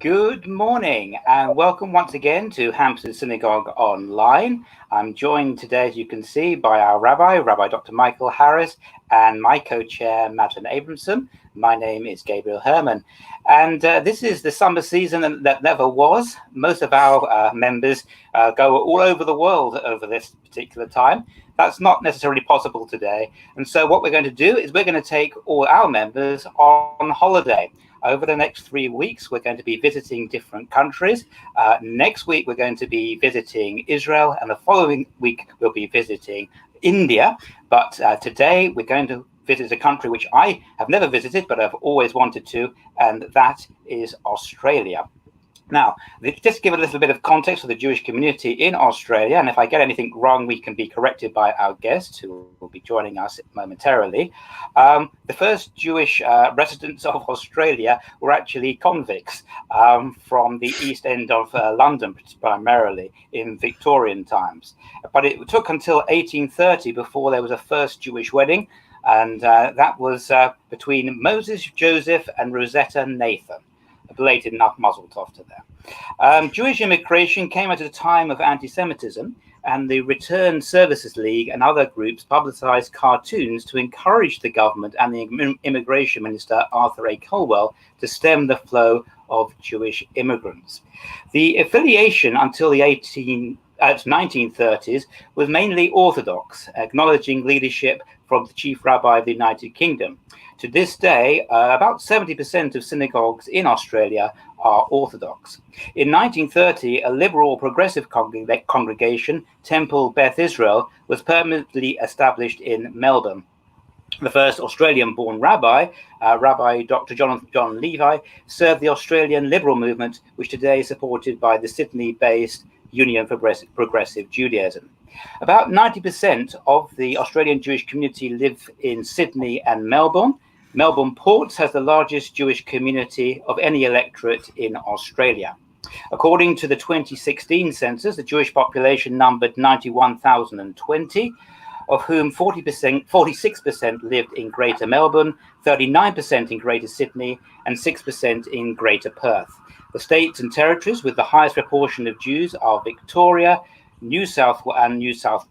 Good morning and welcome once again to Hampstead Synagogue Online. I'm joined today, as you can see, by our Rabbi Dr. Michael Harris, and my co-chair, Madeline Abramson. My name is Gabriel Herman, and this is the summer season that never was. Most of our members go all over the world over this particular time. That's not necessarily possible today, and so what we're going to do is we're going to take all our members on holiday. Over the next 3 weeks, we're going to be visiting different countries. Next week, we're going to be visiting Israel, and the following week, we'll be visiting India. But today, we're going to visit a country which I have never visited, but I've always wanted to, and that is Australia. Now, just to give a little bit of context for the Jewish community in Australia, and if I get anything wrong, we can be corrected by our guests who will be joining us momentarily. The first Jewish residents of Australia were actually convicts from the East End of London, primarily in Victorian times. But it took until 1830 before there was a first Jewish wedding, and that was between Moses Joseph and Rosetta Nathan. A belated enough muzzle tov to them. Jewish immigration came at a time of anti-Semitism, and the Return Services League and other groups publicized cartoons to encourage the government and the immigration minister, Arthur A. Colwell, to stem the flow of Jewish immigrants. The affiliation until the 1930s was mainly Orthodox, acknowledging leadership from the chief rabbi of the United Kingdom. To this day, about 70% of synagogues in Australia are Orthodox. In 1930, a liberal progressive congregation, Temple Beth Israel, was permanently established in Melbourne. The first Australian-born rabbi, Rabbi Dr. John Levi, served the Australian liberal movement, which today is supported by the Sydney-based Union for Progressive Judaism. About 90% of the Australian Jewish community live in Sydney and Melbourne. Melbourne Port has the largest Jewish community of any electorate in Australia. According to the 2016 census, the Jewish population numbered 91,020, of whom 46% lived in Greater Melbourne, 39% in Greater Sydney, and 6% in Greater Perth. The states and territories with the highest proportion of Jews are Victoria, New South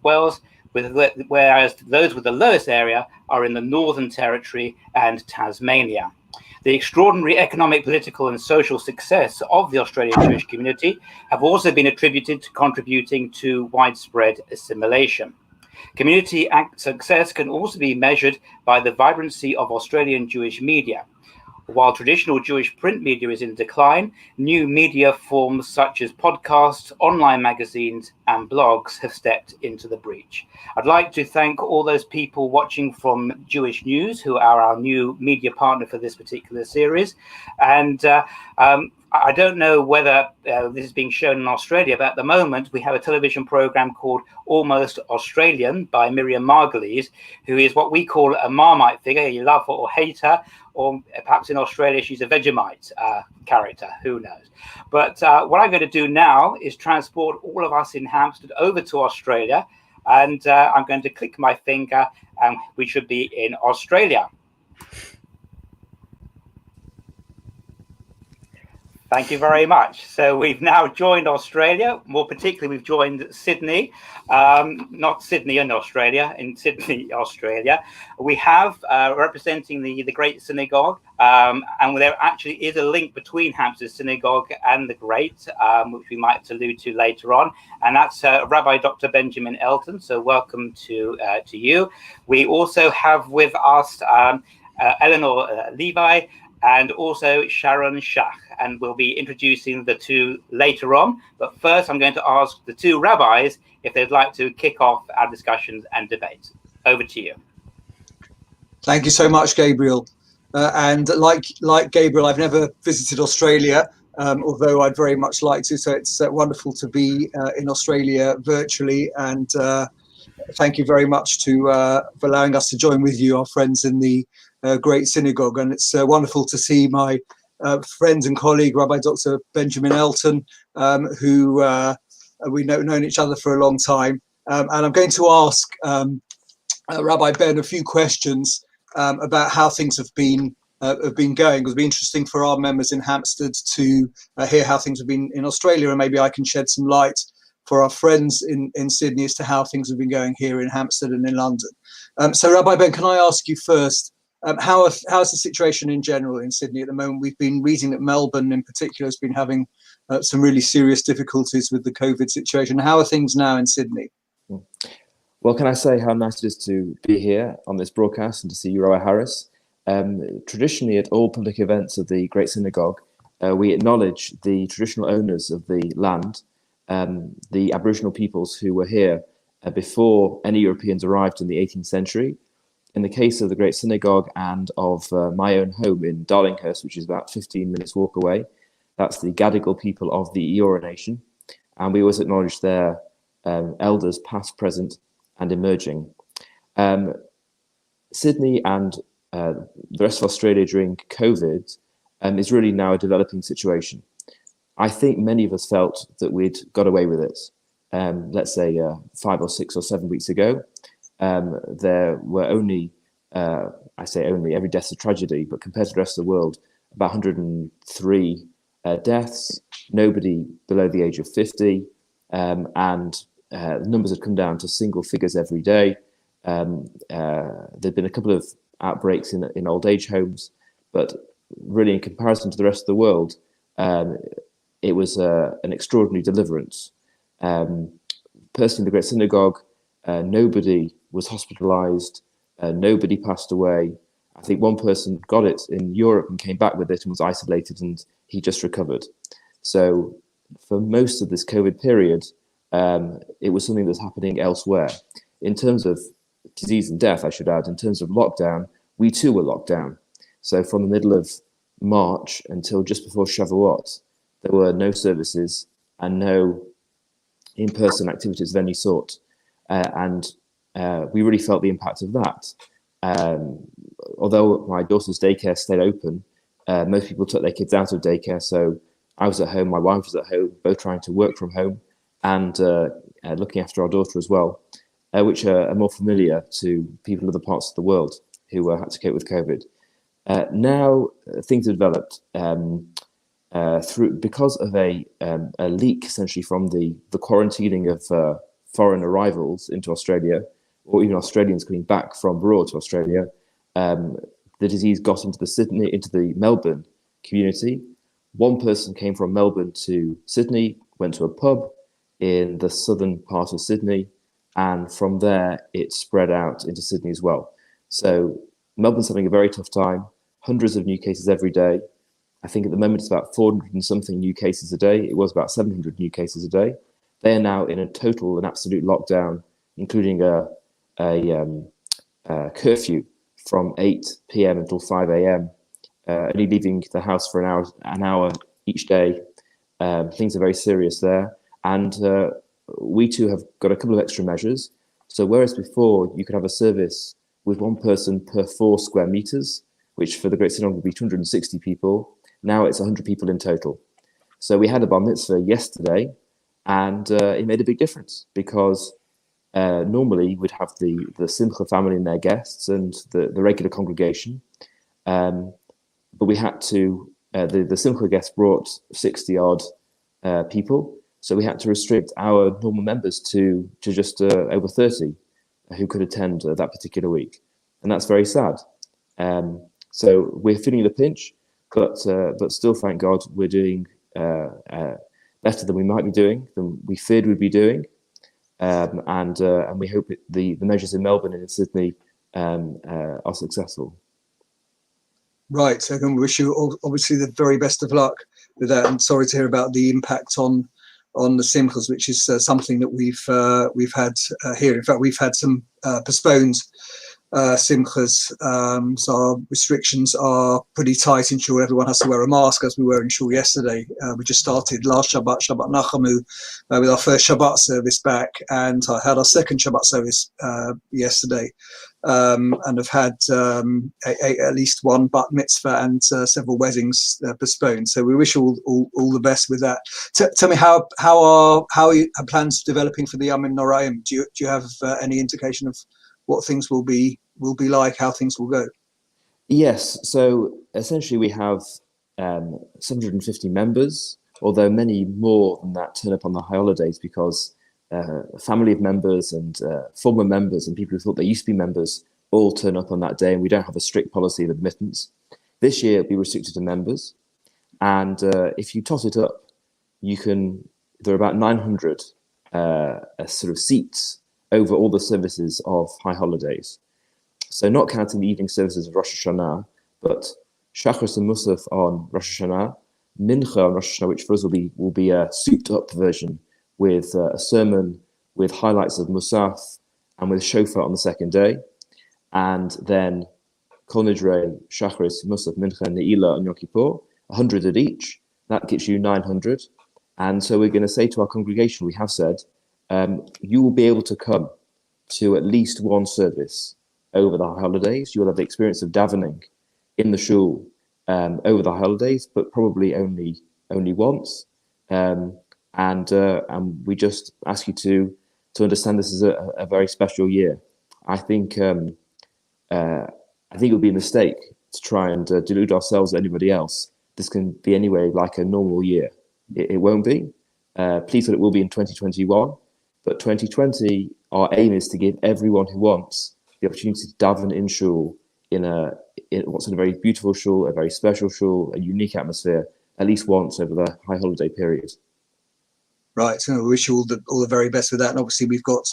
Wales, whereas those with the lowest area are in the Northern Territory and Tasmania. The extraordinary economic, political, and social success of the Australian Jewish community have also been attributed to contributing to widespread assimilation. Community success can also be measured by the vibrancy of Australian Jewish media. While traditional Jewish print media is in decline, new media forms such as podcasts, online magazines, and blogs have stepped into the breach. I'd like to thank all those people watching from Jewish News, who are our new media partner for this particular series. And I don't know whether this is being shown in Australia, but at the moment we have a television program called Almost Australian by Miriam Margolyes, who is what we call a Marmite figure. You love her or hate her, or perhaps in Australia she's a Vegemite character, who knows. But what I'm going to do now is transport all of us in Hampstead over to Australia, and I'm going to click my finger and we should be in Australia. Thank you very much. So we've now joined Australia. More particularly, we've joined Sydney, not Sydney in Australia, in Sydney, Australia. We have representing the Great Synagogue, and there actually is a link between Hampstead Synagogue and the Great, which we might allude to later on, and that's Rabbi Dr. Benjamin Elton. So welcome to you. We also have with us Eleanor Levi, and also Sharon Shach, and we'll be introducing the two later on. But first, I'm going to ask the two rabbis if they'd like to kick off our discussions and debates. Over to you. Thank you so much, Gabriel. And like Gabriel, I've never visited Australia, although I'd very much like to. So it's wonderful to be in Australia virtually. And thank you very much for allowing us to join with you, our friends in the Great Synagogue. And it's wonderful to see my friend and colleague, Rabbi Dr. Benjamin Elton, who we've known each other for a long time. And I'm going to ask Rabbi Ben a few questions about how things have been have been going. It would be interesting for our members in Hampstead to hear how things have been in Australia, and maybe I can shed some light for our friends in Sydney as to how things have been going here in Hampstead and in London. So Rabbi Ben, can I ask you first, how's the situation in general in Sydney at the moment? We've been reading that Melbourne in particular has been having some really serious difficulties with the COVID situation. How are things now in Sydney? Well, can I say how nice it is to be here on this broadcast and to see you, Rabbi Harris. Traditionally, at all public events of the Great Synagogue, we acknowledge the traditional owners of the land, the Aboriginal peoples who were here before any Europeans arrived in the 18th century. In the case of the Great Synagogue and of my own home in Darlinghurst, which is about 15 minutes walk away, that's the Gadigal people of the Eora Nation. And we always acknowledge their elders, past, present, and emerging. Sydney and the rest of Australia during COVID is really now a developing situation. I think many of us felt that we'd got away with it. Let's say 5 or 6 or 7 weeks ago, there were only, I say only, every death's a tragedy, but compared to the rest of the world, about 103 deaths, nobody below the age of 50, and the numbers had come down to single figures every day. There'd been a couple of outbreaks in old age homes, but really in comparison to the rest of the world, it was an extraordinary deliverance. Personally, in the Great Synagogue, nobody was hospitalized, nobody passed away. I think one person got it in Europe and came back with it and was isolated, and he just recovered. So for most of this COVID period, it was something that's happening elsewhere. In terms of disease and death, I should add, in terms of lockdown, we too were locked down. So from the middle of March until just before Shavuot, there were no services and no in-person activities of any sort. And we really felt the impact of that. Although my daughter's daycare stayed open, most people took their kids out of daycare. So I was at home, my wife was at home, both trying to work from home and looking after our daughter as well, which are more familiar to people in other parts of the world who had to cope with COVID. Now things have developed because of a leak essentially from the quarantining of foreign arrivals into Australia, or even Australians coming back from abroad to Australia. The disease got into the Melbourne community. One person came from Melbourne to Sydney, went to a pub in the southern part of Sydney, and from there it spread out into Sydney as well. So Melbourne's having a very tough time, hundreds of new cases every day. I think at the moment it's about 400 and something new cases a day. It was about 700 new cases a day. They are now in a total and absolute lockdown, including a curfew from 8 p.m. until 5 a.m. Only leaving the house for an hour each day. Things are very serious there. And we too have got a couple of extra measures. So whereas before you could have a service with one person per 4 square meters, which for the Great Synagogue would be 260 people, now it's 100 people in total. So we had a bar mitzvah yesterday, and it made a big difference because normally we'd have the Simcha family and their guests and the regular congregation. But we had to, the Simcha guests brought 60 odd people. So we had to restrict our normal members to just over 30 who could attend that particular week. And that's very sad. So we're feeling the pinch, but still, thank God, we're doing better than we might be doing, than we feared we'd be doing. And we hope the measures in Melbourne and in Sydney are successful. Right. So I can wish you all, obviously, the very best of luck with that. And sorry to hear about the impact on the simchas, which is something that we've had here. In fact, we've had some postponed simchas. So our restrictions are pretty tight. In shul, everyone has to wear a mask, as we were in shul yesterday. We just started last Shabbat Nachamu, with our first Shabbat service back, and I had our second Shabbat service yesterday, and have had at least one bat mitzvah and several weddings postponed. So we wish all the best with that. Tell me how are plans developing for the Yamim Noraim? Do you have any indication of what things will be like, how things will go? Yes, so essentially we have 750 members, although many more than that turn up on the high holidays because family of members and former members and people who thought they used to be members all turn up on that day, and we don't have a strict policy of admittance. This year it'll be restricted to members, and if you tot it up, there are about 900 sort of seats over all the services of high holidays. So not counting the evening services of Rosh Hashanah, but Shachris and Musaf on Rosh Hashanah, Mincha on Rosh Hashanah, which for us will be a souped up version with a sermon with highlights of Musaf and with shofar on the second day, and then Kol Nidrei, Shachris, Musaf, Mincha, and Ne'ilah on Yom Kippur, 100 at each. That gets you 900. And so we're going to say to our congregation, we have said, you will be able to come to at least one service over the holidays. You will have the experience of davening in the shul over the holidays, but probably only once. And we just ask you to understand this is a very special year. I think it would be a mistake to try and delude ourselves or anybody else. This can be anyway like a normal year. It won't be. Please, it will be in 2021. But 2020, our aim is to give everyone who wants the opportunity to daven in shul in what's a very beautiful shul, a very special shul, a unique atmosphere, at least once over the high holiday period. Right. So we wish you all the very best with that. And obviously we've got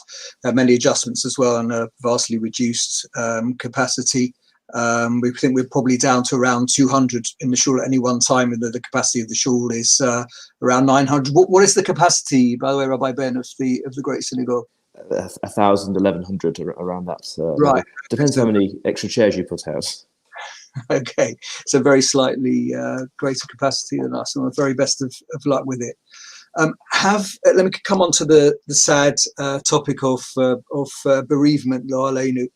many adjustments as well, and a vastly reduced capacity. We think we're probably down to around 200 in the shul at any one time, and the capacity of the shul is around 900. What is the capacity, by the way, Rabbi Ben, of the Great Synagogue? 1,000, 1,100 around that. Right. Level. Depends how many extra chairs you put out. Okay, so very slightly greater capacity than us, and the very best of luck with it. Let me come on to the sad topic of bereavement, Lo Aleinu.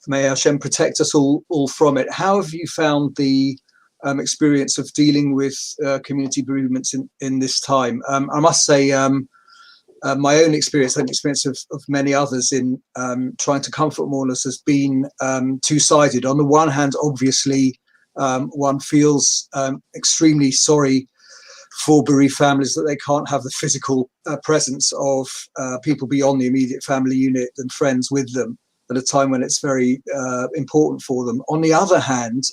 May Hashem protect us all from it. How have you found the experience of dealing with community bereavements in this time? I must say, my own experience and the experience of many others in trying to comfort mourners has been two-sided. On the one hand, obviously, one feels extremely sorry for bereaved families that they can't have the physical presence of people beyond the immediate family unit and friends with them at a time when it's very important for them. On the other hand,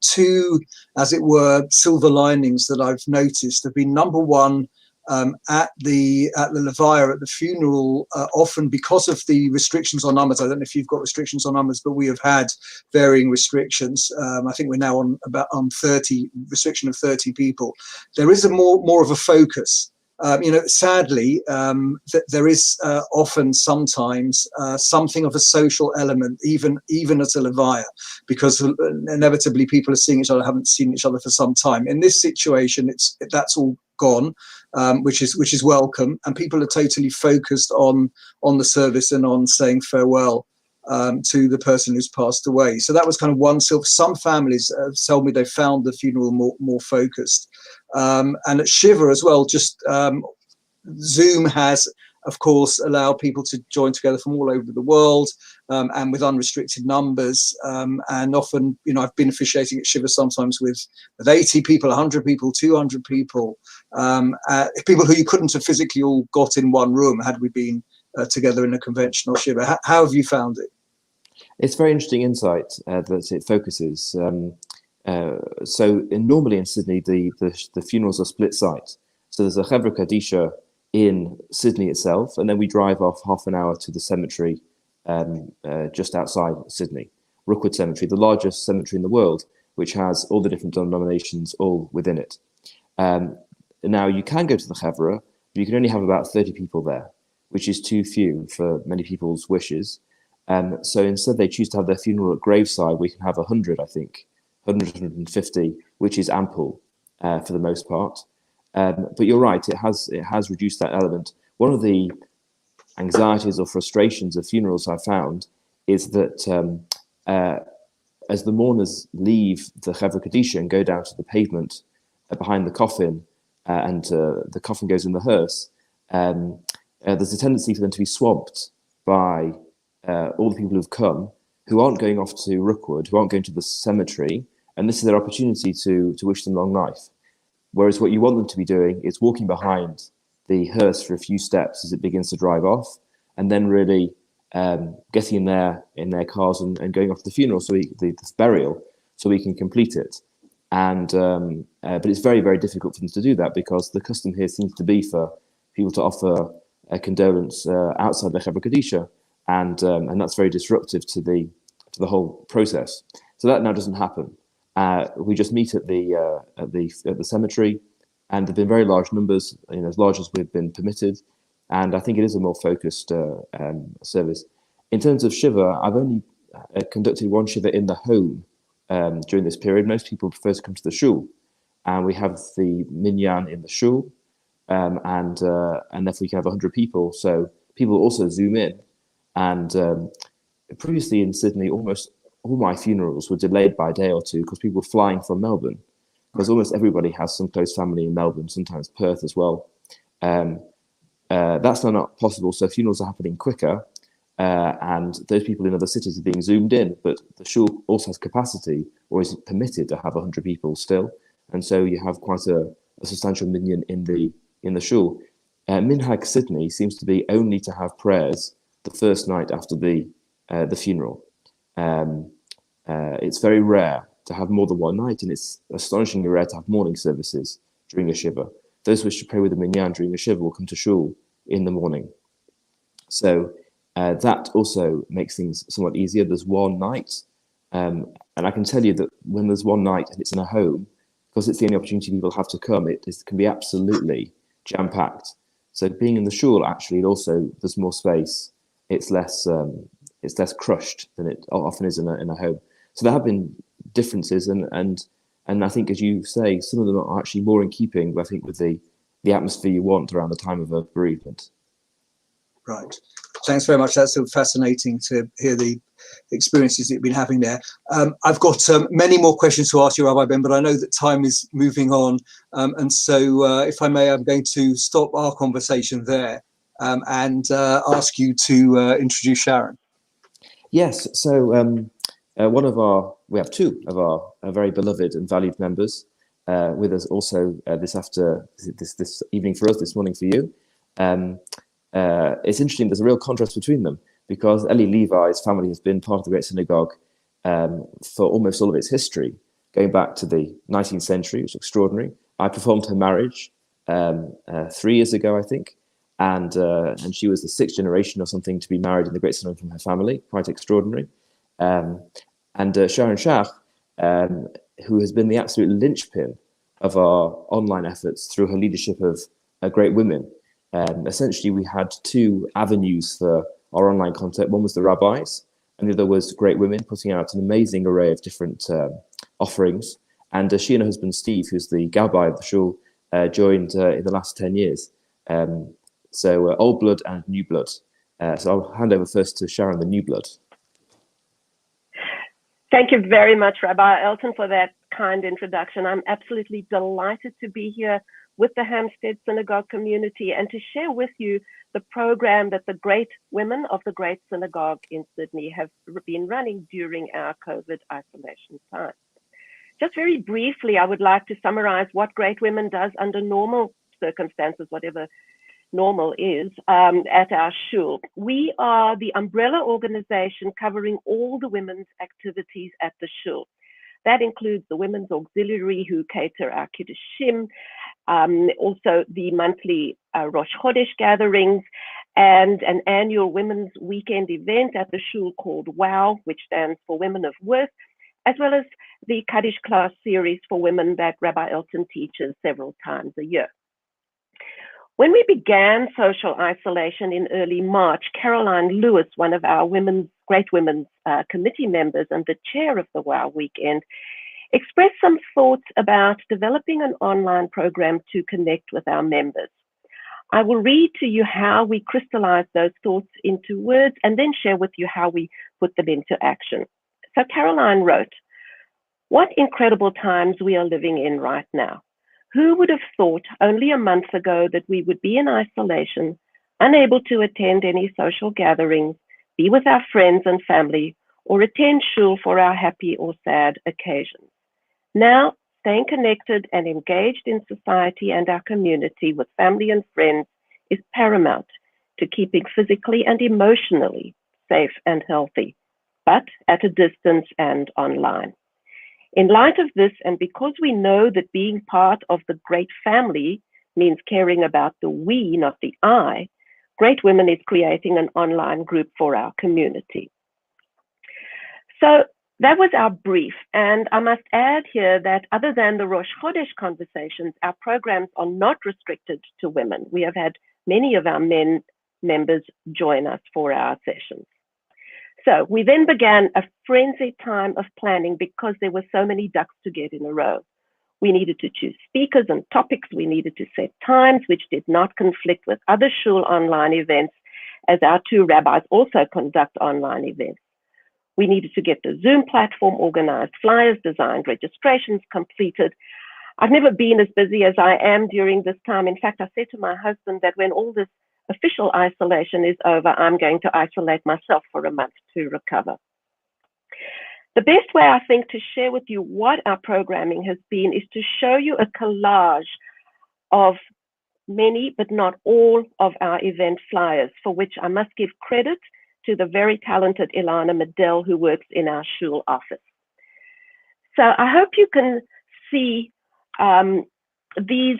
two, as it were, silver linings that I've noticed have been, number one, at the Levaya, at the funeral, often because of the restrictions on numbers. I don't know if you've got restrictions on numbers, but we have had varying restrictions. I think we're now on 30 restriction of 30 people. There is more of a focus. Sadly, there is often sometimes something of a social element, even at a Levaya, because inevitably people are seeing each other, haven't seen each other for some time. In this situation, that's all gone, which is welcome, and people are totally focused on the service and on saying farewell to the person who's passed away. So that was kind of one silver. Some families tell me they found the funeral more focused, and at Shiva as well. Just Zoom has, of course, allowed people to join together from all over the world, and with unrestricted numbers. And often, I've been officiating at Shiva sometimes with 80 people, 100 people, 200 people, people who you couldn't have physically all got in one room had we been together in a conventional Shiva. How have you found it? It's very interesting insight that it focuses. Normally in Sydney, the funerals are split site. So there's a Chevra Kadisha in Sydney itself, and then we drive off half an hour to the cemetery just outside Sydney, Rookwood Cemetery, the largest cemetery in the world, which has all the different denominations all within it. Now, you can go to the Chevra, but you can only have about 30 people there, which is too few for many people's wishes. So instead, they choose to have their funeral at graveside. We can have 100, I think, 100, 150, which is ample for the most part. But you're right, it has reduced that element. One of the anxieties or frustrations of funerals I've found is that as the mourners leave the Chevra Kadisha and go down to the pavement behind the coffin, and the coffin goes in the hearse, there's a tendency for them to be swamped by all the people who've come, who aren't going off to Rookwood, who aren't going to the cemetery, and this is their opportunity to wish them long life. Whereas what you want them to be doing is walking behind the hearse for a few steps as it begins to drive off, and then really getting in their cars and going off to the funeral, this burial, so we can complete it. And but it's very, very difficult for them to do that, because the custom here seems to be for people to offer a condolence outside the Chevra Kadisha, and that's very disruptive to the whole process. So that now doesn't happen. We just meet at the cemetery, and there've been very large numbers, as large as we've been permitted, and I think it is a more focused service. In terms of Shiva, I've only conducted one Shiva in the home during this period. Most people prefer to come to the shul, and we have the minyan in the shul, and if we can have 100 people, so people also zoom in. And previously in Sydney, almost all my funerals were delayed by a day or two because people were flying from Melbourne, because almost everybody has some close family in Melbourne, sometimes Perth as well. That's now not possible, so funerals are happening quicker, and those people in other cities are being zoomed in, but the shul also has capacity, or is permitted to have 100 people still, and so you have quite a substantial minyan in the shul. Minhag Sydney seems to be only to have prayers the first night after the funeral. It's very rare to have more than one night, and it's astonishingly rare to have morning services during a Shiva. Those who wish to pray with the minyan during a Shiva will come to shul in the morning. So that also makes things somewhat easier. There's one night, and I can tell you that when there's one night and it's in a home, because it's the only opportunity people have to come, it can be absolutely jam-packed. So being in the shul, actually, there's more space. It's less crushed than it often is in a home. So there have been differences, and I think, as you say, some of them are actually more in keeping, I think, with the atmosphere you want around the time of a bereavement. Right. Thanks very much. That's so fascinating to hear the experiences that you've been having there. I've got many more questions to ask you, Rabbi Ben, but I know that time is moving on. And so if I may, I'm going to stop our conversation there and ask you to introduce Sharon. Yes. So we have two of our very beloved and valued members with us also this evening for us, this morning for you. It's interesting, there's a real contrast between them, because Eli Levi's family has been part of the Great Synagogue for almost all of its history, going back to the 19th century, which is extraordinary. I performed her marriage 3 years ago, I think, and she was the 6th generation or something to be married in the Great Synagogue from her family, quite extraordinary. And Sharon Shach, who has been the absolute linchpin of our online efforts through her leadership of great women. Essentially, we had two avenues for our online content. One was the rabbis, and the other was great women, putting out an amazing array of different offerings. And she and her husband, Steve, who's the Gabbai of the shul, joined in the last 10 years. So old blood and new blood. So I'll hand over first to Sharon, the new blood. Thank you very much, Rabbi Elton, for that kind introduction. I'm absolutely delighted to be here with the Hampstead Synagogue community and to share with you the program that the great women of the Great Synagogue in Sydney have been running during our COVID isolation time. Just very briefly, I would like to summarize what Great Women does under normal circumstances, whatever normal is, at our shul. We are the umbrella organization covering all the women's activities at the shul. That includes the Women's Auxiliary, who cater our Kiddushim, also the monthly Rosh Chodesh gatherings, and an annual Women's Weekend event at the shul called WOW, which stands for Women of Worth, as well as the Kaddish class series for women that Rabbi Elton teaches several times a year. When we began social isolation in early March, Caroline Lewis, one of our Great Women's Committee members and the chair of the WOW Weekend, expressed some thoughts about developing an online program to connect with our members. I will read to you how we crystallized those thoughts into words and then share with you how we put them into action. So Caroline wrote, "What incredible times we are living in right now. Who would have thought only a month ago that we would be in isolation, unable to attend any social gatherings, be with our friends and family, or attend shul for our happy or sad occasions. Now, staying connected and engaged in society and our community with family and friends is paramount to keeping physically and emotionally safe and healthy, but at a distance and online. In light of this, and because we know that being part of the great family means caring about the we, not the I, Great Women is creating an online group for our community. So that was our brief. And I must add here that other than the Rosh Chodesh conversations, our programs are not restricted to women. We have had many of our men members join us for our sessions. So we then began a frenzied time of planning because there were so many ducks to get in a row. We needed to choose speakers and topics. We needed to set times which did not conflict with other shul online events, as our two rabbis also conduct online events. We needed to get the Zoom platform organized, flyers designed, registrations completed. I've never been as busy as I am during this time. In fact, I said to my husband that when all this official isolation is over, I'm going to isolate myself for a month to recover. The best way, I think, to share with you what our programming has been is to show you a collage of many, but not all, of our event flyers, for which I must give credit to the very talented Ilana Medell, who works in our shul office. So I hope you can see these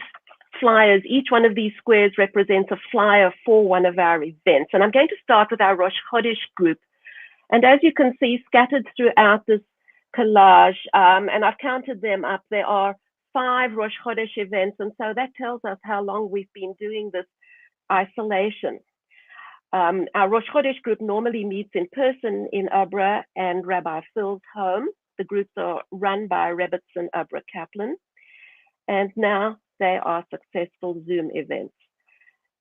flyers. Each one of these squares represents a flyer for one of our events. And I'm going to start with our Rosh Chodesh group. And as you can see, scattered throughout this collage, and I've counted them up, there are 5 Rosh Chodesh events. And so that tells us how long we've been doing this isolation. Our Rosh Chodesh group normally meets in person in Abra and Rabbi Phil's home. The groups are run by Rebbetzin Abra Kaplan. And now they are successful Zoom events.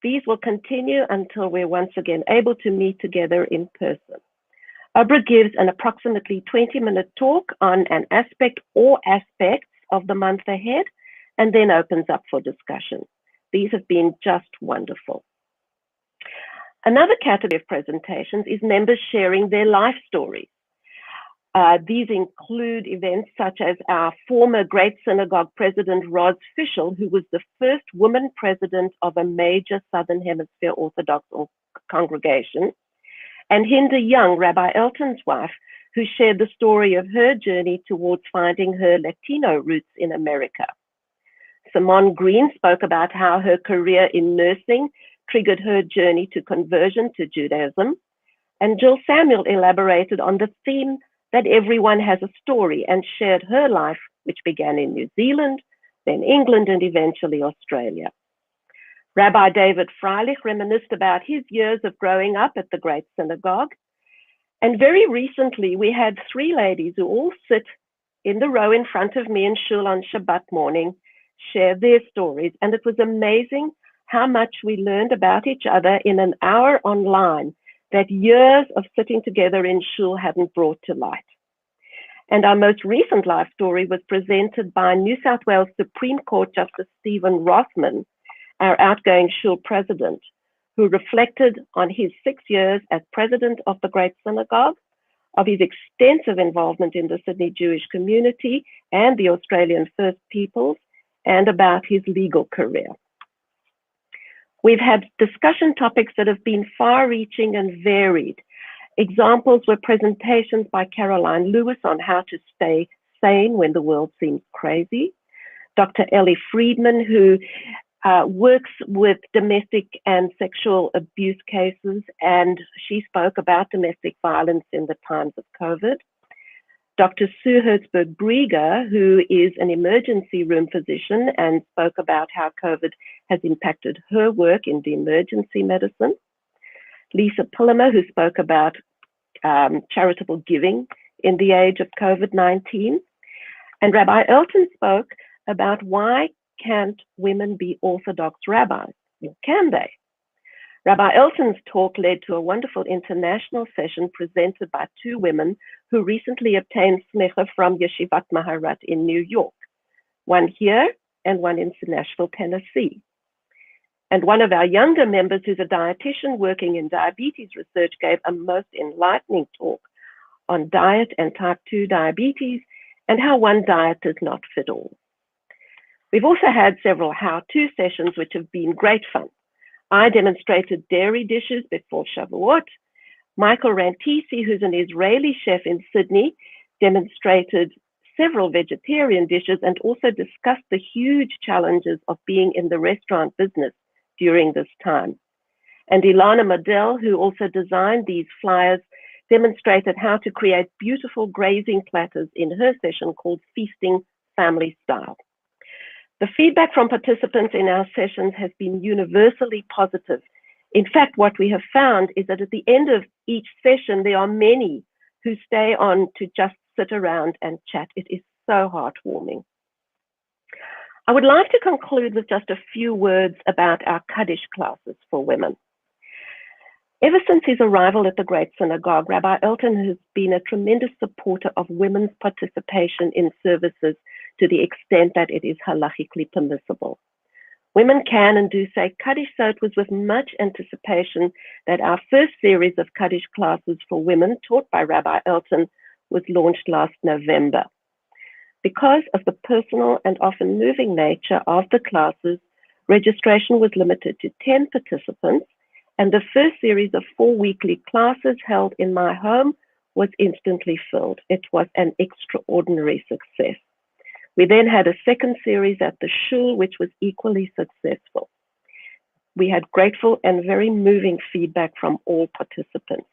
These will continue until we're once again able to meet together in person. Abra gives an approximately 20-minute talk on an aspect or aspects of the month ahead, and then opens up for discussion. These have been just wonderful. Another category of presentations is members sharing their life stories. These include events such as our former Great Synagogue President, Roz Fischel, who was the first woman president of a major Southern Hemisphere Orthodox congregation, and Hinda Young, Rabbi Elton's wife, who shared the story of her journey towards finding her Latino roots in America. Simone Green spoke about how her career in nursing triggered her journey to conversion to Judaism, and Jill Samuel elaborated on the theme that everyone has a story, and shared her life, which began in New Zealand, then England, and eventually Australia. Rabbi David Freilich reminisced about his years of growing up at the Great Synagogue. And very recently, we had 3 ladies who all sit in the row in front of me in shul on Shabbat morning, share their stories. And it was amazing how much we learned about each other in an hour online that years of sitting together in shul hadn't brought to light. And our most recent life story was presented by New South Wales Supreme Court Justice Stephen Rothman, our outgoing shul president, who reflected on his 6 years as president of the Great Synagogue, of his extensive involvement in the Sydney Jewish community and the Australian First Peoples, and about his legal career. We've had discussion topics that have been far-reaching and varied. Examples were presentations by Caroline Lewis on how to stay sane when the world seems crazy. Dr. Ellie Friedman, who works with domestic and sexual abuse cases, and she spoke about domestic violence in the times of COVID. Dr. Sue Hertzberg-Brieger, who is an emergency room physician, and spoke about how COVID has impacted her work in the emergency medicine. Lisa Pillemer, who spoke about charitable giving in the age of COVID-19. And Rabbi Elton spoke about why can't women be Orthodox rabbis? Or can they? Rabbi Elton's talk led to a wonderful international session presented by 2 women who recently obtained smicha from Yeshivat Maharat in New York, one here and one in Nashville, Tennessee. And one of our younger members, who's a dietitian working in diabetes research, gave a most enlightening talk on diet and type 2 diabetes, and how one diet does not fit all. We've also had several how-to sessions, which have been great fun. I demonstrated dairy dishes before Shavuot. Michael Rantisi, who's an Israeli chef in Sydney, demonstrated several vegetarian dishes and also discussed the huge challenges of being in the restaurant business during this time. And Ilana Modell, who also designed these flyers, demonstrated how to create beautiful grazing platters in her session called Feasting Family Style. The feedback from participants in our sessions has been universally positive. In fact, what we have found is that at the end of each session, there are many who stay on to just sit around and chat. It is so heartwarming. I would like to conclude with just a few words about our Kaddish classes for women. Ever since his arrival at the Great Synagogue, Rabbi Elton has been a tremendous supporter of women's participation in services to the extent that it is halachically permissible. Women can and do say Kaddish, so it was with much anticipation that our first series of Kaddish classes for women taught by Rabbi Elton was launched last November. Because of the personal and often moving nature of the classes, registration was limited to 10 participants, and the first series of 4 weekly classes held in my home was instantly filled. It was an extraordinary success. We then had a second series at the shul, which was equally successful. We had grateful and very moving feedback from all participants.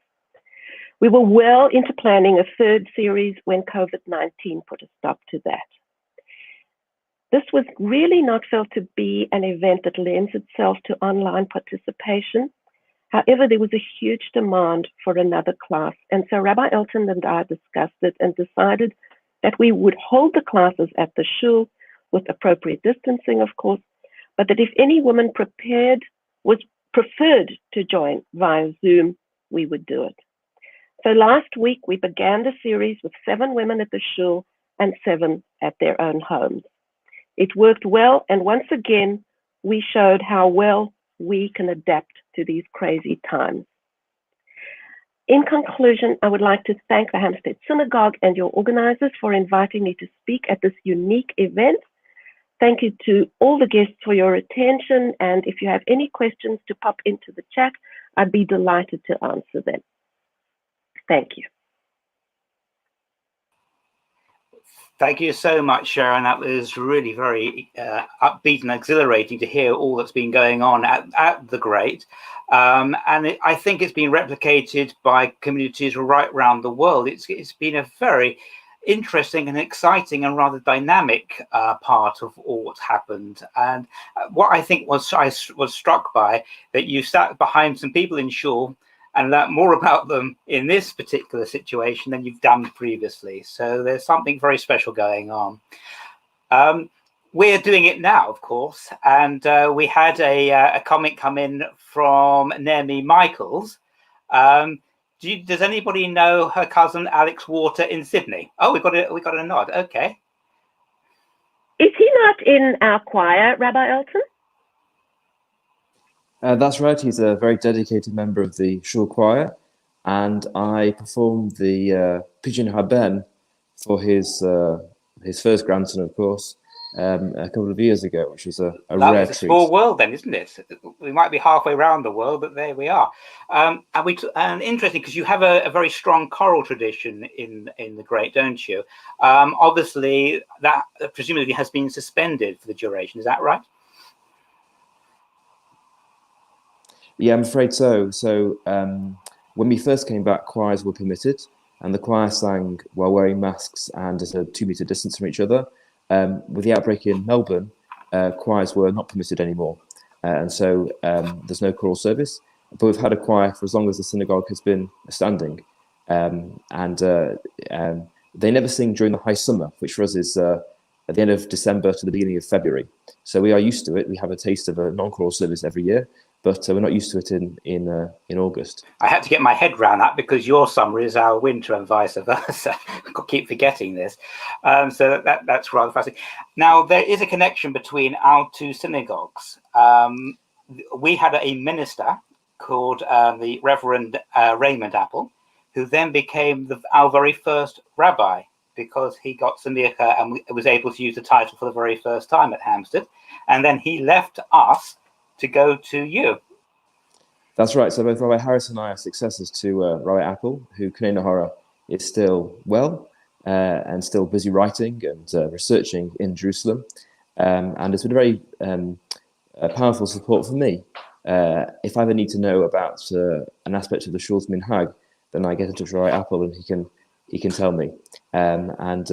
We were well into planning a third series when COVID-19 put a stop to that. This was really not felt to be an event that lends itself to online participation. However, there was a huge demand for another class, and so Rabbi Elton and I discussed it and decided that we would hold the classes at the shul with appropriate distancing, of course, but that if any woman preferred to join via Zoom, we would do it. So last week, we began the series with 7 women at the shul and 7 at their own homes. It worked well, and once again, we showed how well we can adapt to these crazy times. In conclusion, I would like to thank the Hampstead Synagogue and your organizers for inviting me to speak at this unique event. Thank you to all the guests for your attention, and if you have any questions to pop into the chat, I'd be delighted to answer them. Thank you. Thank you so much, Sharon. That was really very upbeat and exhilarating to hear all that's been going on at the Great. I think it's been replicated by communities right around the world. It's been a very interesting and exciting and rather dynamic part of all what's happened. And what I think I was struck by, that you sat behind some people in shul and learn more about them in this particular situation than you've done previously. So there's something very special going on. We're doing it now, of course, and we had a comment come in from Naomi Michaels. Does anybody know her cousin Alex Water in Sydney? Oh, we got a nod. Okay. Is he not in our choir, Rabbi Elton? That's right. He's a very dedicated member of the shul choir, and I performed the Pigeon Haben for his first grandson, of course, a couple of years ago, which was a rare treat. It's a small world, then, isn't it? We might be halfway around the world, but there we are. And interesting, because you have a very strong choral tradition in the Great, don't you? Obviously, that presumably has been suspended for the duration. Is that right? Yeah, I'm afraid so. So when we first came back, choirs were permitted, and the choir sang while wearing masks and at a 2-meter distance from each other. With the outbreak in Melbourne, choirs were not permitted anymore. And so there's no choral service, but we've had a choir for as long as the synagogue has been standing. They never sing during the high summer, which for us is at the end of December to the beginning of February. So we are used to it. We have a taste of a non-choral service every year, but we're not used to it in August. I had to get my head around that, because your summer is our winter and vice versa. I keep forgetting this. So that's rather fascinating. Now, there is a connection between our 2 synagogues. We had a minister called the Reverend Raymond Apple, who then became our very first rabbi, because he got samicha and was able to use the title for the very first time at Hampstead. And then he left us to go to you. That's right. So both Rabbi Harris and I are successors to Rabbi Apple, who Kanei Nahara is still well and still busy writing and researching in Jerusalem. And it's been a very powerful support for me. If I ever need to know about an aspect of the Shul's Minhag, then I get in touch with Rabbi Apple and he can tell me. And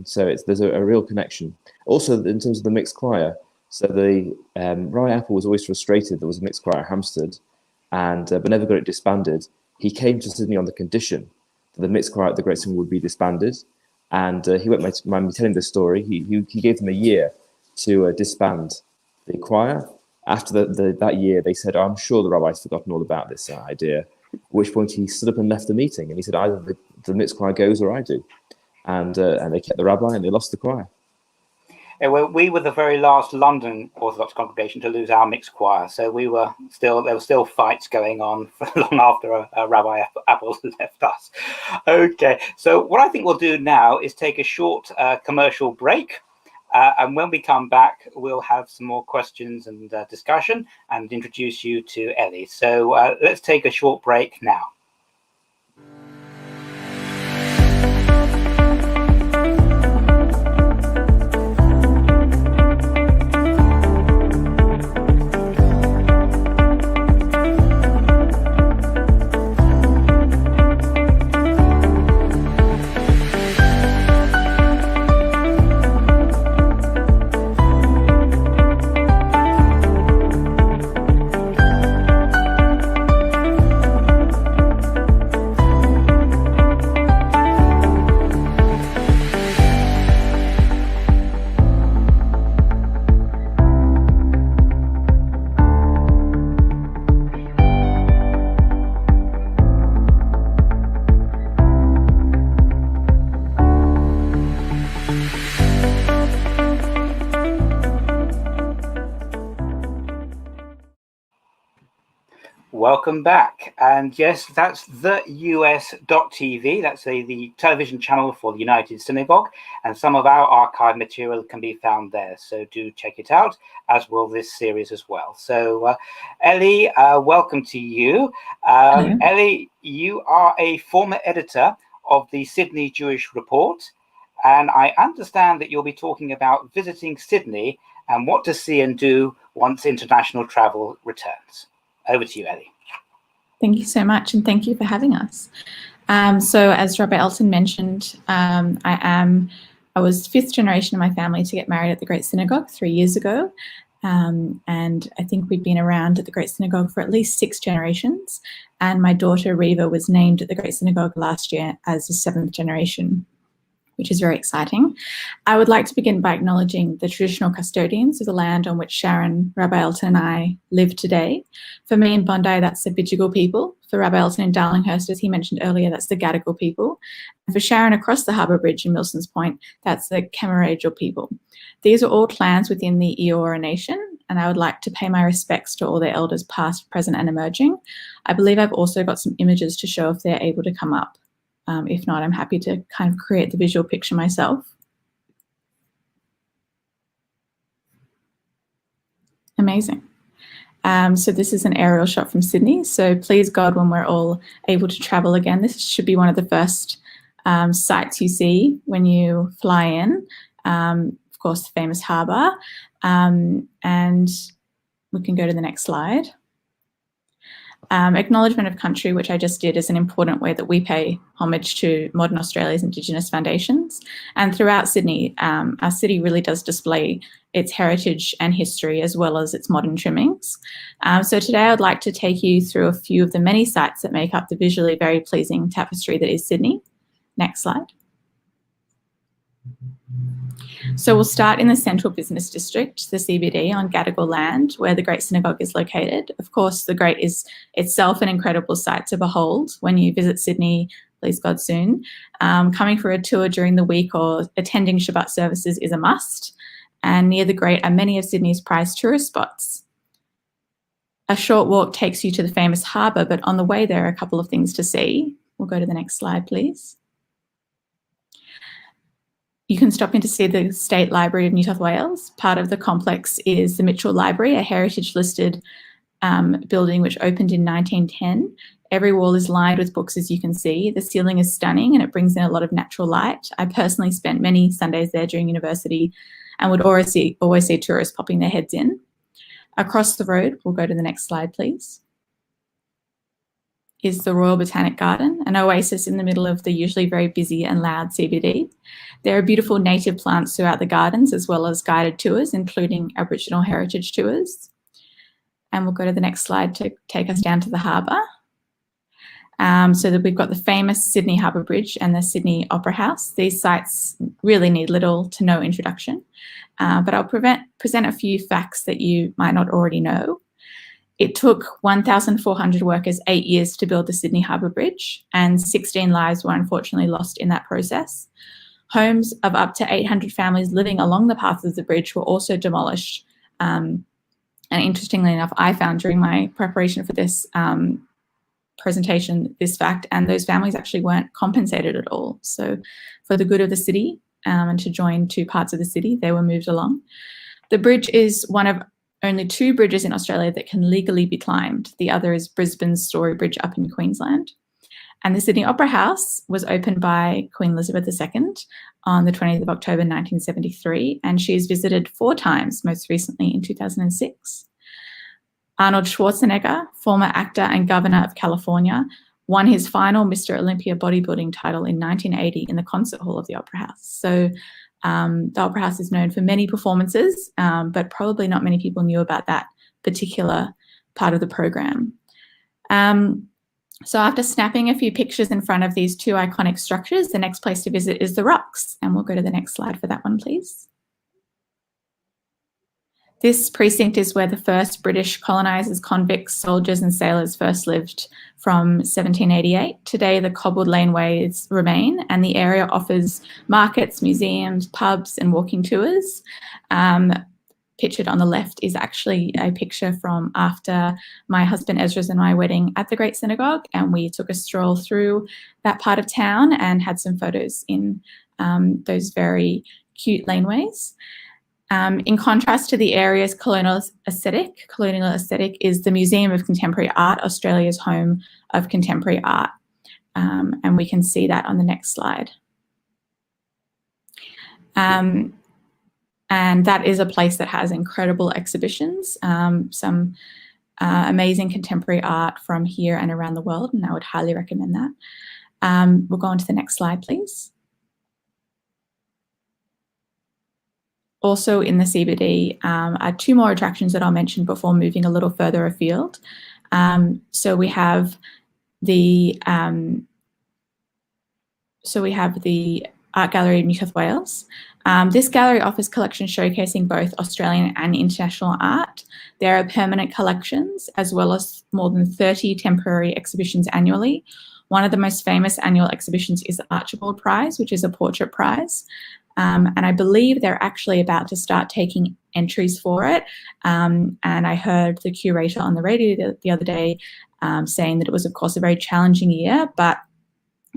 so there's a real connection. Also, in terms of the mixed choir, so the Rabbi Apple was always frustrated there was a mixed choir at Hampstead, and but never got it disbanded. He came to Sydney on the condition that the mixed choir at the Great Synagogue would be disbanded, and he won't mind me telling this story. He gave them a year to disband the choir. After that year, they said, "I'm sure the rabbi's forgotten all about this idea." At which point he stood up and left the meeting, and he said, "Either the mixed choir goes or I do," and they kept the rabbi and they lost the choir. Yeah, well, we were the very last London Orthodox congregation to lose our mixed choir, so there were still fights going on for long after Rabbi Apple left us. Okay, so what I think we'll do now is take a short commercial break, and when we come back, we'll have some more questions and discussion, and introduce you to Ellie. So let's take a short break now. Welcome back. And yes, that's the US.TV. That's the television channel for the United Synagogue. And some of our archive material can be found there. So do check it out, as will this series as well. So Ellie, welcome to you. Ellie, you are a former editor of the Sydney Jewish Report. And I understand that you'll be talking about visiting Sydney and what to see and do once international travel returns. Over to you, Ellie. Thank you so much, and thank you for having us. So as Rabbi Elton mentioned, I was fifth generation in my family to get married at the Great Synagogue 3 years ago. And I think we'd been around at the Great Synagogue for at least 6 generations. And my daughter, Reva, was named at the Great Synagogue last year as the 7th generation, which is very exciting. I would like to begin by acknowledging the traditional custodians of the land on which Sharon, Rabbi Elton and I live today. For me in Bondi, that's the Bidjigal people. For Rabbi Elton in Darlinghurst, as he mentioned earlier, that's the Gadigal people. And for Sharon across the Harbour Bridge in Milsons Point, that's the Cammeraygal people. These are all clans within the Eora Nation, and I would like to pay my respects to all their elders past, present and emerging. I believe I've also got some images to show if they're able to come up. If not, I'm happy to kind of create the visual picture myself. Amazing. So this is an aerial shot from Sydney. So please God, when we're all able to travel again, this should be one of the first sites you see when you fly in. Of course, the famous harbour. And we can go to the next slide. Acknowledgement of country, which I just did, is an important way that we pay homage to modern Australia's Indigenous foundations. And throughout Sydney, our city really does display its heritage and history as well as its modern trimmings. So today I'd like to take you through a few of the many sites that make up the visually very pleasing tapestry that is Sydney. Next slide. So we'll start in the Central Business District, the CBD, on Gadigal land, where the Great Synagogue is located. Of course, the Great is itself an incredible sight to behold when you visit Sydney, please God, soon. Coming for a tour during the week or attending Shabbat services is a must. And near the Great are many of Sydney's prized tourist spots. A short walk takes you to the famous harbour, but on the way there are a couple of things to see. We'll We'll go to the next slide, please. You can stop in to see the State Library of New South Wales. Part of the complex is the Mitchell Library, a heritage-listed building which opened in 1910. Every wall is lined with books, as you can see. The ceiling is stunning and it brings in a lot of natural light. I personally spent many Sundays there during university and would always see tourists popping their heads in. Across the road, we'll go to the next slide, please, is the Royal Botanic Garden, an oasis in the middle of the usually very busy and loud CBD. There are beautiful native plants throughout the gardens, as well as guided tours, including Aboriginal heritage tours. And we'll go to the next slide to take us down to the harbour. So that we've got the famous Sydney Harbour Bridge and the Sydney Opera House. These sites really need little to no introduction, but I'll present a few facts that you might not already know. It took 1,400 workers 8 years to build the Sydney Harbour Bridge, and 16 lives were unfortunately lost in that process. Homes of up to 800 families living along the path of the bridge were also demolished. And interestingly enough, I found during my preparation for this presentation this fact, and those families actually weren't compensated at all. So for the good of the city and to join two parts of the city, they were moved along. The bridge is one of only 2 bridges in Australia that can legally be climbed. The other is Brisbane's Story Bridge up in Queensland. And the Sydney Opera House was opened by Queen Elizabeth II on the 20th of October 1973, and she is visited 4 times, most recently in 2006. Arnold Schwarzenegger, former actor and governor of California, won his final Mr. Olympia bodybuilding title in 1980 in the concert hall of the Opera House. So the Opera House is known for many performances, but probably not many people knew about that particular part of the program. So after snapping a few pictures in front of these 2 iconic structures, the next place to visit is the Rocks. And we'll go to the next slide for that one, please. This precinct is where the first British colonisers, convicts, soldiers and sailors first lived from 1788. Today, the cobbled laneways remain and the area offers markets, museums, pubs and walking tours. Pictured on the left is actually a picture from after my husband Ezra's and my wedding at the Great Synagogue, and we took a stroll through that part of town and had some photos in those very cute laneways. In contrast to the area's colonial aesthetic is the Museum of Contemporary Art, Australia's home of contemporary art. And we can see that on the next slide. And that is a place that has incredible exhibitions, some amazing contemporary art from here and around the world, and I would highly recommend that. We'll go on to the next slide, please. Also in the CBD are 2 more attractions that I'll mention before moving a little further afield. So we have the Art Gallery of New South Wales. This gallery offers collections showcasing both Australian and international art. There are permanent collections as well as more than 30 temporary exhibitions annually. One of the most famous annual exhibitions is the Archibald Prize, which is a portrait prize. And I believe they're actually about to start taking entries for it. And I heard the curator on the radio the other day saying that it was, of course, a very challenging year, but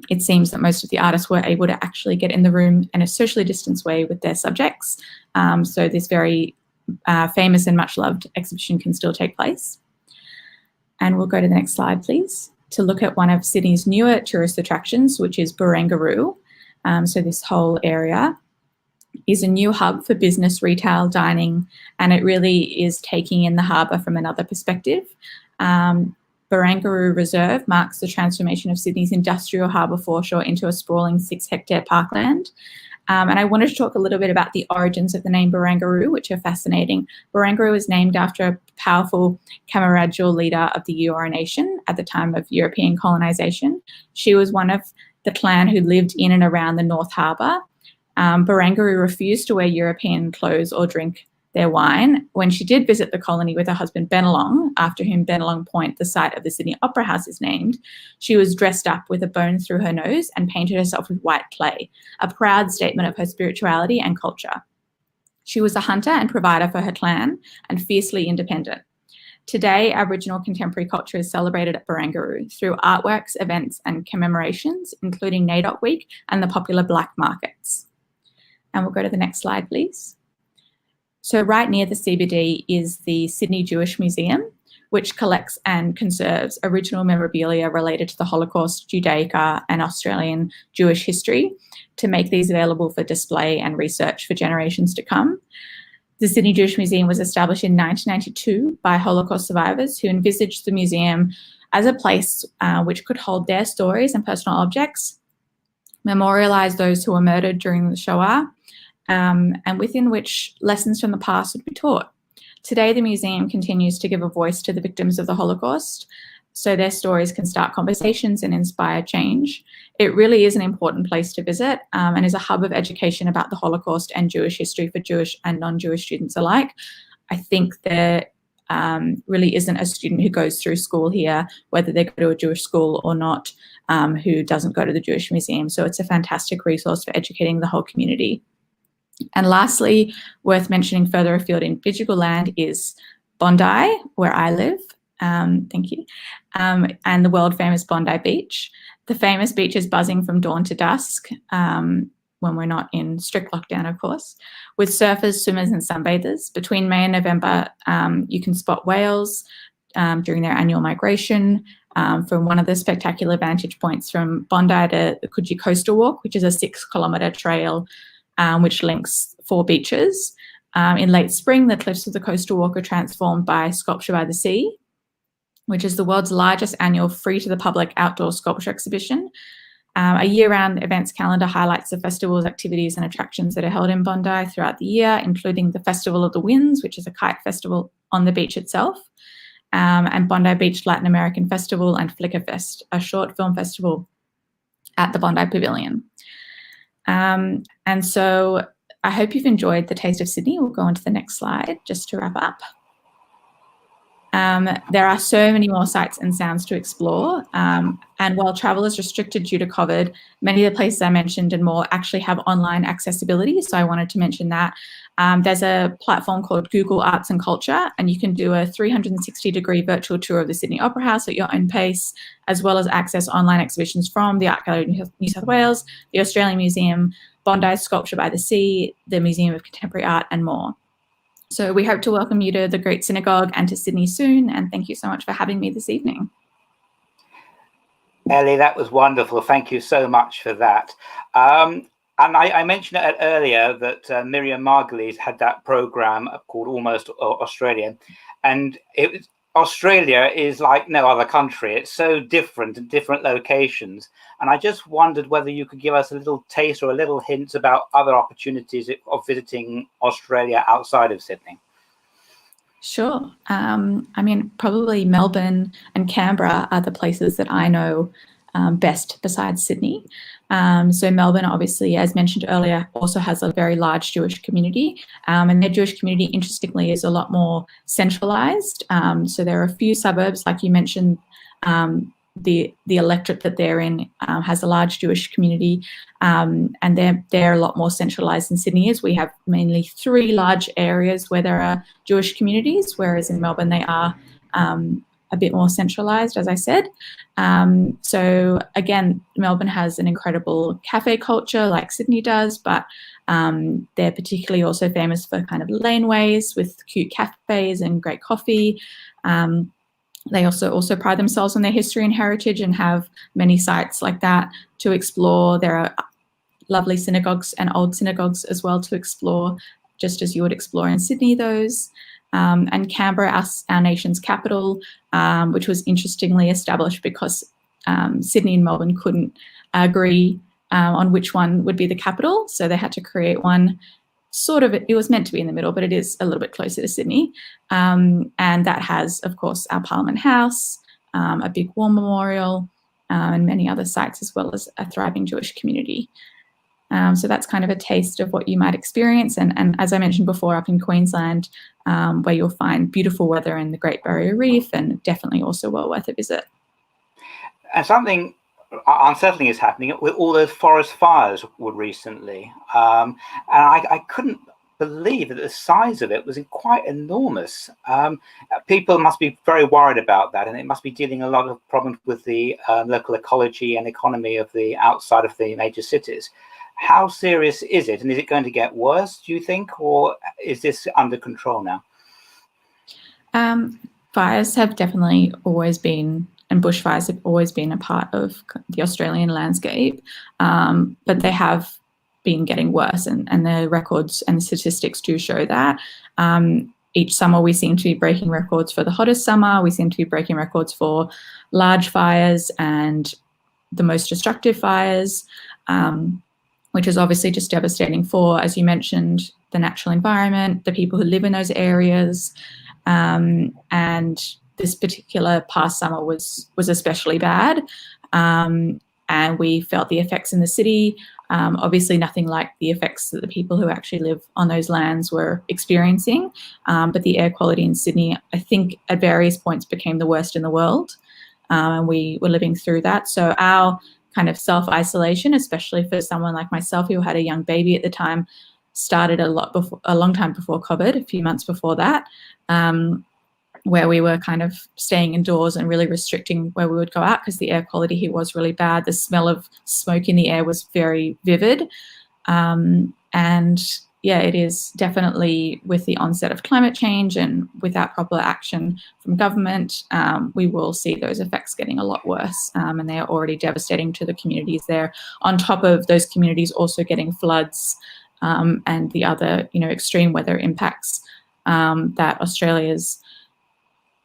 it seems that most of the artists were able to actually get in the room in a socially distanced way with their subjects. So this very famous and much loved exhibition can still take place. And we'll go to the next slide, please, to look at one of Sydney's newer tourist attractions, which is Barangaroo. So this whole area is a new hub for business, retail, dining, and it really is taking in the harbour from another perspective. Barangaroo Reserve marks the transformation of Sydney's industrial harbour foreshore into a sprawling 6-hectare parkland. And I wanted to talk a little bit about the origins of the name Barangaroo, which are fascinating. Barangaroo is named after a powerful Camaragal leader of the Eora Nation at the time of European colonisation. She was one of the clan who lived in and around the North Harbour. Barangaroo refused to wear European clothes or drink their wine. When she did visit the colony with her husband Bennelong, after whom Bennelong Point, the site of the Sydney Opera House, is named, she was dressed up with a bone through her nose and painted herself with white clay, a proud statement of her spirituality and culture. She was a hunter and provider for her clan and fiercely independent. Today, Aboriginal contemporary culture is celebrated at Barangaroo through artworks, events, and commemorations, including NAIDOC Week and the popular black markets. And we'll go to the next slide, please. So right near the CBD is the Sydney Jewish Museum, which collects and conserves original memorabilia related to the Holocaust, Judaica, and Australian Jewish history to make these available for display and research for generations to come. The Sydney Jewish Museum was established in 1992 by Holocaust survivors who envisaged the museum as a place which could hold their stories and personal objects, memorialise those who were murdered during the Shoah, and within which lessons from the past would be taught. Today, the museum continues to give a voice to the victims of the Holocaust so their stories can start conversations and inspire change. It really is an important place to visit and is a hub of education about the Holocaust and Jewish history for Jewish and non-Jewish students alike. I think there really isn't a student who goes through school here, whether they go to a Jewish school or not, who doesn't go to the Jewish Museum. So it's a fantastic resource for educating the whole community. And lastly, worth mentioning further afield in Bidjigal land is Bondi, where I live. Thank you. And the world famous Bondi Beach. The famous beach is buzzing from dawn to dusk, when we're not in strict lockdown, of course, with surfers, swimmers and sunbathers. Between May and November, you can spot whales during their annual migration from one of the spectacular vantage points from Bondi to the Coogee Coastal Walk, which is a 6-kilometre trail which links 4 beaches. In late spring, the cliffs of the coastal walk are transformed by Sculpture by the Sea, which is the world's largest annual free-to-the-public outdoor sculpture exhibition. A year-round events calendar highlights the festivals, activities and attractions that are held in Bondi throughout the year, including the Festival of the Winds, which is a kite festival on the beach itself, and Bondi Beach Latin American Festival and Flickerfest, a short film festival at the Bondi Pavilion. And so I hope you've enjoyed the Taste of Sydney. We'll go on to the next slide just to wrap up. There are so many more sights and sounds to explore. And while travel is restricted due to COVID, many of the places I mentioned and more actually have online accessibility. So I wanted to mention that. There's a platform called Google Arts and Culture, and you can do a 360-degree virtual tour of the Sydney Opera House at your own pace, as well as access online exhibitions from the Art Gallery of New South Wales, the Australian Museum, Bondi's Sculpture by the Sea, the Museum of Contemporary Art, and more. So we hope to welcome you to the Great Synagogue and to Sydney soon, and thank you so much for having me this evening. Ellie, that was wonderful. Thank you so much for that. And I mentioned it earlier that Miriam Margulies had that program called Almost Australia, and Australia is like no other country. It's so different in different locations. And I just wondered whether you could give us a little taste or a little hint about other opportunities of visiting Australia outside of Sydney. Sure. I mean, probably Melbourne and Canberra are the places that I know best besides Sydney. So Melbourne, obviously, as mentioned earlier, also has a very large Jewish community, and their Jewish community, interestingly, is a lot more centralised. So there are a few suburbs, like you mentioned, the electorate that they're in has a large Jewish community, and they're a lot more centralised than Sydney is. We have mainly 3 large areas where there are Jewish communities, whereas in Melbourne they are a bit more centralised, as I said. So again, Melbourne has an incredible cafe culture like Sydney does, but they're particularly also famous for kind of laneways with cute cafes and great coffee. They also pride themselves on their history and heritage and have many sites like that to explore. There are lovely synagogues and old synagogues as well to explore, just as you would explore in Sydney those. And Canberra, our nation's capital, which was interestingly established because Sydney and Melbourne couldn't agree on which one would be the capital. So they had to create one. Sort of, it was meant to be in the middle, but it is a little bit closer to Sydney. And that has, of course, our Parliament House, a big war memorial, and many other sites, as well as a thriving Jewish community. So that's kind of a taste of what you might experience. And as I mentioned before, up in Queensland, where you'll find beautiful weather in the Great Barrier Reef, and definitely also well worth a visit. And something unsettling is happening with all those forest fires recently. And I couldn't believe that the size of it was quite enormous. People must be very worried about that, and it must be dealing a lot of problems with the local ecology and economy of the outside of the major cities. How serious is it, and is it going to get worse, do you think, or is this under control now? Fires have definitely always been, and bushfires have always been a part of the Australian landscape, but they have been getting worse, and the records and the statistics do show that. Each summer we seem to be breaking records for the hottest summer, we seem to be breaking records for large fires and the most destructive fires, which is obviously just devastating for, as you mentioned, the natural environment, the people who live in those areas. And this particular past summer was especially bad. And we felt the effects in the city. Obviously nothing like the effects that the people who actually live on those lands were experiencing. But the air quality in Sydney, I think at various points became the worst in the world. And we were living through that. So our kind of self-isolation, especially for someone like myself who had a young baby at the time, started a long time before COVID, a few months before that, where we were kind of staying indoors and really restricting where we would go out because the air quality here was really bad. The smell of smoke in the air was very vivid. And yeah, it is definitely, with the onset of climate change and without proper action from government, we will see those effects getting a lot worse, and they are already devastating to the communities there. On top of those communities also getting floods and the other, extreme weather impacts that Australia's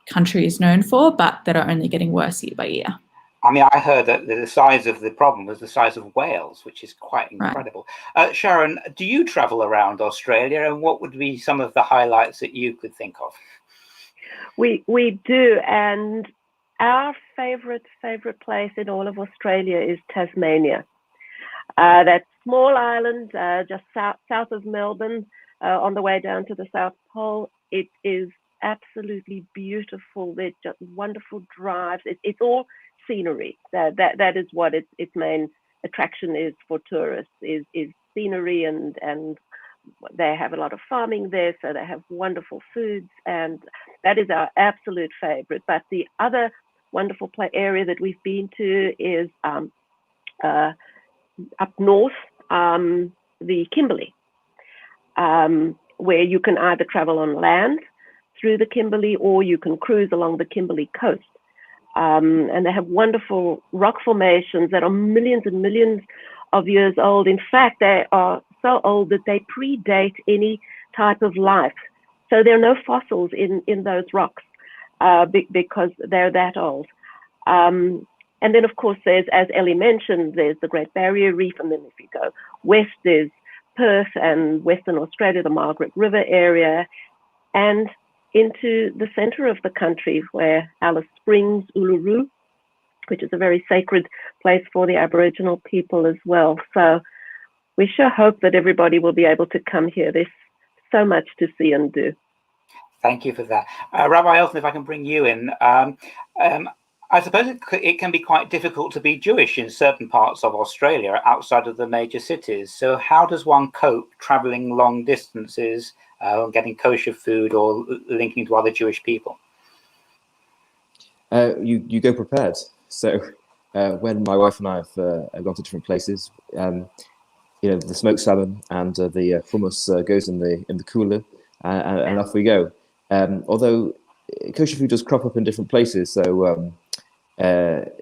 country is known for, but that are only getting worse year by year. I mean, I heard that the size of the problem was the size of Wales, which is quite incredible. Right. Sharon, do you travel around Australia, and what would be some of the highlights that you could think of? We do, and our favorite place in all of Australia is Tasmania. That small island just south of Melbourne, on the way down to the South Pole. It is absolutely beautiful. They're just wonderful drives. It's all scenery. That is what its main attraction is for tourists, is scenery, and they have a lot of farming there, so they have wonderful foods, and that is our absolute favorite. But the other wonderful area that we've been to is up north, the Kimberley, where you can either travel on land through the Kimberley, or you can cruise along the Kimberley coast. And they have wonderful rock formations that are millions and millions of years old. In fact, they are so old that they predate any type of life. So there are no fossils in those rocks because they're that old. And then, of course, there's, as Ellie mentioned, there's the Great Barrier Reef. And then if you go west, there's Perth and Western Australia, the Margaret River area, and into the center of the country where Alice Springs, Uluru, which is a very sacred place for the Aboriginal people as well. So we sure hope that everybody will be able to come here. There's so much to see and do. Thank you for that. Rabbi Elton, if I can bring you in. I suppose it can be quite difficult to be Jewish in certain parts of Australia outside of the major cities. So how does one cope traveling long distances, getting kosher food, or linking to other Jewish people? You go prepared. So when my wife and I have gone to different places, the smoked salmon and the hummus goes in the cooler, and off we go. Although kosher food does crop up in different places. So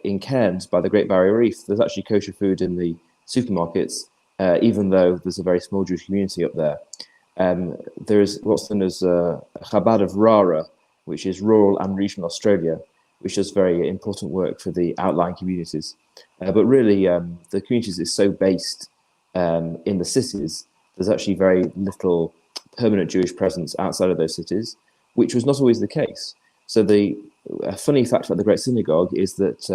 in Cairns, by the Great Barrier Reef, there's actually kosher food in the supermarkets, even though there's a very small Jewish community up there. There is what's known as Chabad of Rara, which is rural and regional Australia, which does very important work for the outlying communities. But really, the communities is so based in the cities, there's actually very little permanent Jewish presence outside of those cities, which was not always the case. So a funny fact about the Great Synagogue is that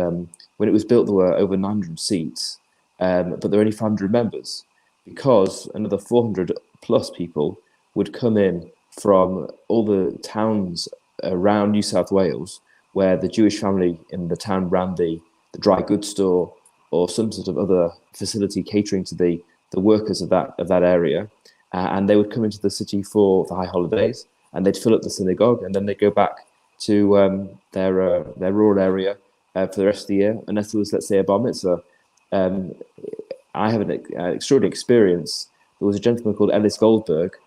when it was built, there were over 900 seats, but there were only 500 members, because another 400 plus people would come in from all the towns around New South Wales, where the Jewish family in the town ran the dry goods store or some sort of other facility catering to the workers of that area. and they would come into the city for the high holidays, and they'd fill up the synagogue, and then they'd go back to their rural area for the rest of the year, unless there was, let's say, a bar mitzvah. I have an extraordinary experience. There was a gentleman called Ellis Goldberg,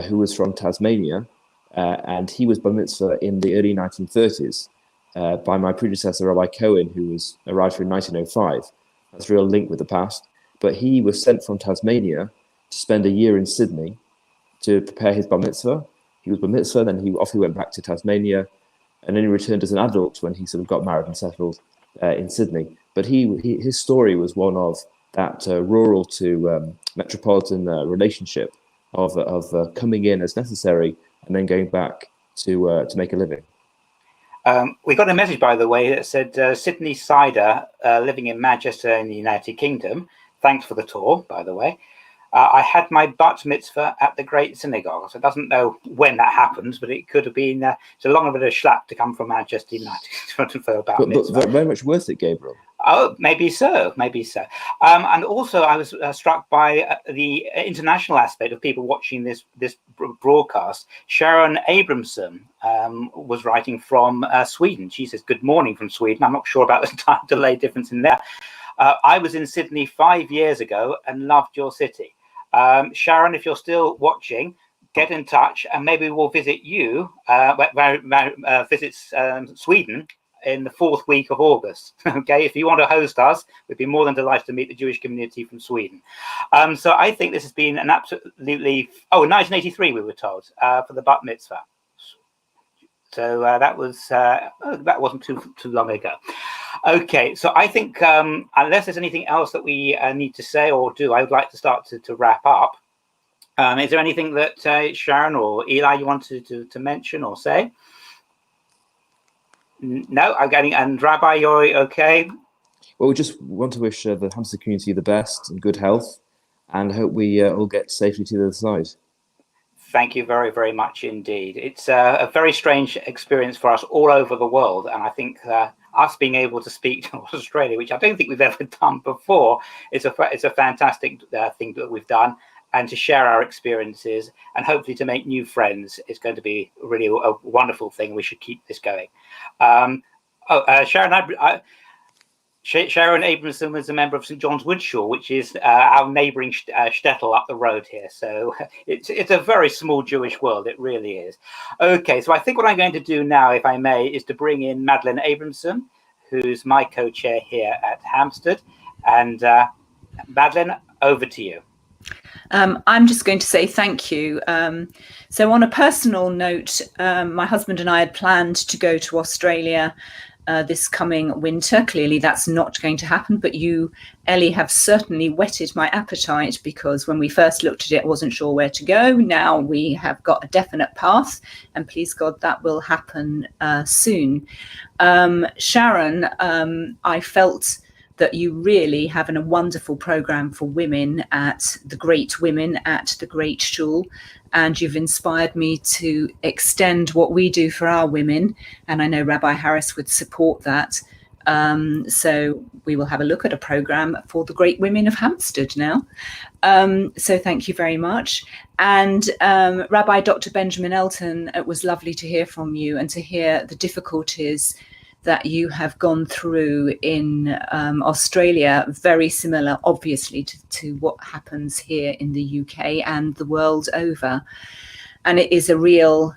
who was from Tasmania, and he was bar mitzvah in the early 1930s by my predecessor, Rabbi Cohen, who arrived in 1905. That's a real link with the past. But he was sent from Tasmania to spend a year in Sydney to prepare his bar mitzvah. He was bar mitzvah, then he went back to Tasmania, and then he returned as an adult when he sort of got married and settled in Sydney. But his story was one of that rural to metropolitan relationship of coming in as necessary and then going back to make a living. We got a message, by the way, that said Sydney Sider, living in Manchester in the United Kingdom. Thanks for the tour, by the way. I had my bat mitzvah at the Great Synagogue. So it doesn't know when that happens, but it could have been it's a long bit of schlap to come from Manchester United for a bat mitzvah. But very much worth it, Gabriel. Oh, maybe so. And also, I was struck by the international aspect of people watching this broadcast. Sharon Abramson was writing from Sweden. She says, "Good morning from Sweden." I'm not sure about the time delay difference in there. I was in Sydney 5 years ago and loved your city. Sharon, if you're still watching, get in touch and maybe we'll visit you, visit Sweden in the 4th week of August. Okay, if you want to host us, we'd be more than delighted to meet the Jewish community from Sweden. So I think this has been an absolutely 1983 we were told for the bat mitzvah. So that wasn't too long ago. Okay, so I think unless there's anything else that we need to say or do, I would like to start to wrap up. Is there anything that Sharon or Eli you wanted to mention or say? No, I'm getting. And Rabbi, you're okay? Well, we just want to wish the Hampstead community the best and good health, and hope we all get safely to the other side. Thank you very, very much indeed. It's a very strange experience for us all over the world, and I think us being able to speak to Australia, which I don't think we've ever done before, it's a fantastic thing that we've done. And to share our experiences and hopefully to make new friends is going to be really a wonderful thing. We should keep this going. Sharon Abramson was a member of St John's Woodshaw, which is our neighbouring shtetl up the road here. So it's a very small Jewish world. It really is. Okay, so I think what I'm going to do now, if I may, is to bring in Madeleine Abramson, who's my co-chair here at Hampstead. And Madeleine, over to you. I'm just going to say thank you. So on a personal note, my husband and I had planned to go to Australia this coming winter. Clearly that's not going to happen, but you, Ellie, have certainly whetted my appetite, because when we first looked at it, I wasn't sure where to go. Now we have got a definite path, and please God that will happen soon. Sharon, I felt that you really have a wonderful program for women at the Great Shul, and you've inspired me to extend what we do for our women, and I know Rabbi Harris would support that. So we will have a look at a program for the great women of Hampstead now. So thank you very much. And Rabbi Dr. Benjamin Elton, it was lovely to hear from you and to hear the difficulties that you have gone through in Australia, very similar, obviously, to what happens here in the UK and the world over. And it is a real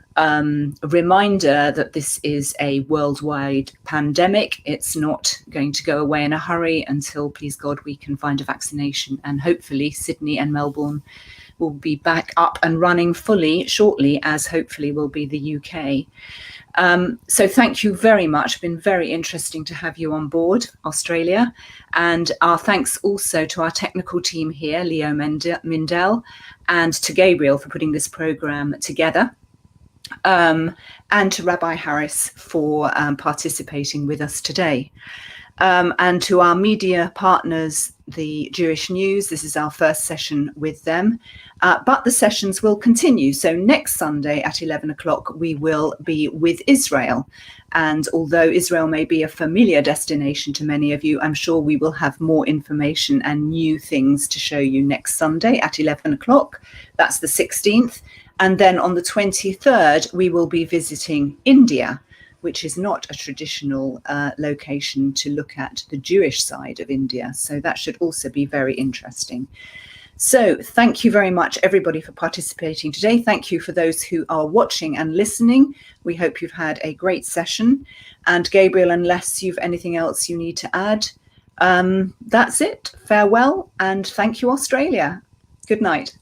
reminder that this is a worldwide pandemic. It's not going to go away in a hurry until, please God, we can find a vaccination. And hopefully Sydney and Melbourne will be back up and running fully shortly, as hopefully will be the UK. So thank you very much. It's been very interesting to have you on board, Australia. And our thanks also to our technical team here, Leo Mindell, and to Gabriel for putting this program together. And to Rabbi Harris for participating with us today. And to our media partners, the Jewish News, this is our first session with them, but the sessions will continue. So next Sunday at 11 o'clock, we will be with Israel. And although Israel may be a familiar destination to many of you, I'm sure we will have more information and new things to show you next Sunday at 11 o'clock. That's the 16th. And then on the 23rd, we will be visiting India, which is not a traditional location to look at the Jewish side of India. So that should also be very interesting. So thank you very much, everybody, for participating today. Thank you for those who are watching and listening. We hope you've had a great session. And Gabriel, unless you've anything else you need to add, that's it. Farewell, and thank you, Australia. Good night.